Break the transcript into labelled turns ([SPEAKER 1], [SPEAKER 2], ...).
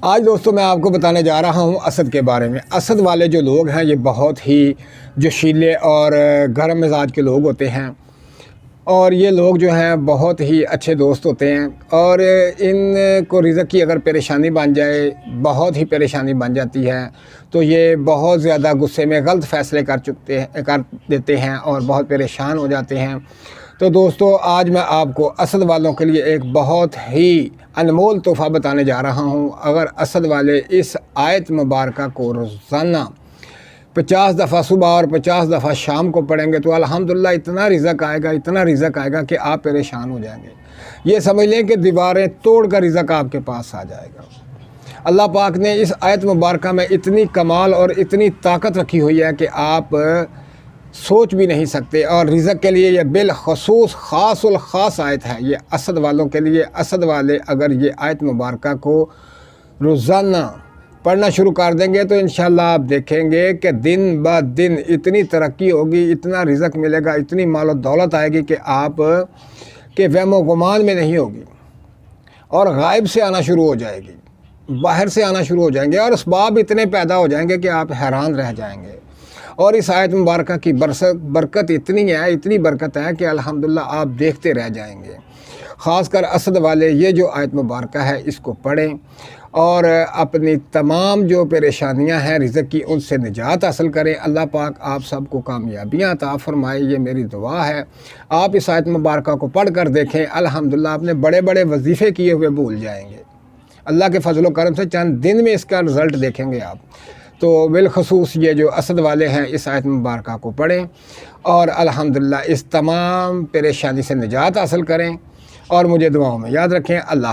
[SPEAKER 1] آج دوستوں میں آپ کو بتانے جا رہا ہوں اسد کے بارے میں۔ اسد والے جو لوگ ہیں یہ بہت ہی جوشیلے اور گرم مزاج کے لوگ ہوتے ہیں، اور یہ لوگ جو ہیں بہت ہی اچھے دوست ہوتے ہیں، اور ان کو رزق کی اگر پریشانی بن جائے، بہت ہی پریشانی بن جاتی ہے، تو یہ بہت زیادہ غصے میں غلط فیصلے کر دیتے ہیں اور بہت پریشان ہو جاتے ہیں۔ تو دوستو آج میں آپ کو اسد والوں کے لیے ایک بہت ہی انمول تحفہ بتانے جا رہا ہوں۔ اگر اسد والے اس آیت مبارکہ کو روزانہ 50 دفعہ صبح اور 50 دفعہ شام کو پڑھیں گے تو الحمدللہ اتنا رزق آئے گا کہ آپ پریشان ہو جائیں گے۔ یہ سمجھ لیں کہ دیواریں توڑ کر رزق آپ کے پاس آ جائے گا۔ اللہ پاک نے اس آیت مبارکہ میں اتنی کمال اور اتنی طاقت رکھی ہوئی ہے کہ آپ سوچ بھی نہیں سکتے، اور رزق کے لیے یہ بالخصوص خاص الخاص آیت ہے یہ اسد والوں کے لیے۔ اسد والے اگر یہ آیت مبارکہ کو روزانہ پڑھنا شروع کر دیں گے تو انشاءاللہ آپ دیکھیں گے کہ دن بعد دن اتنی ترقی ہوگی، اتنا رزق ملے گا، اتنی مال و دولت آئے گی کہ آپ کے وہم و گمان میں نہیں ہوگی، اور غائب سے آنا شروع ہو جائے گی، باہر سے آنا شروع ہو جائیں گے، اور اسباب اتنے پیدا ہو جائیں گے کہ آپ حیران رہ جائیں گے۔ اور اس آیت مبارکہ کی برکت اتنی برکت ہے کہ الحمدللہ آپ دیکھتے رہ جائیں گے۔ خاص کر اسد والے یہ جو آیت مبارکہ ہے اس کو پڑھیں اور اپنی تمام جو پریشانیاں ہیں رزق کی ان سے نجات حاصل کریں۔ اللہ پاک آپ سب کو کامیابیاں عطا فرمائے، یہ میری دعا ہے۔ آپ اس آیت مبارکہ کو پڑھ کر دیکھیں، الحمدللہ آپ نے بڑے بڑے وظیفے کیے ہوئے بھول جائیں گے۔ اللہ کے فضل و کرم سے چند دن میں اس کا رزلٹ دیکھیں گے آپ۔ تو بالخصوص یہ جو اسد والے ہیں اس آیت مبارکہ کو پڑھیں اور الحمدللہ اس تمام پریشانی سے نجات حاصل کریں، اور مجھے دعاؤں میں یاد رکھیں۔ اللہ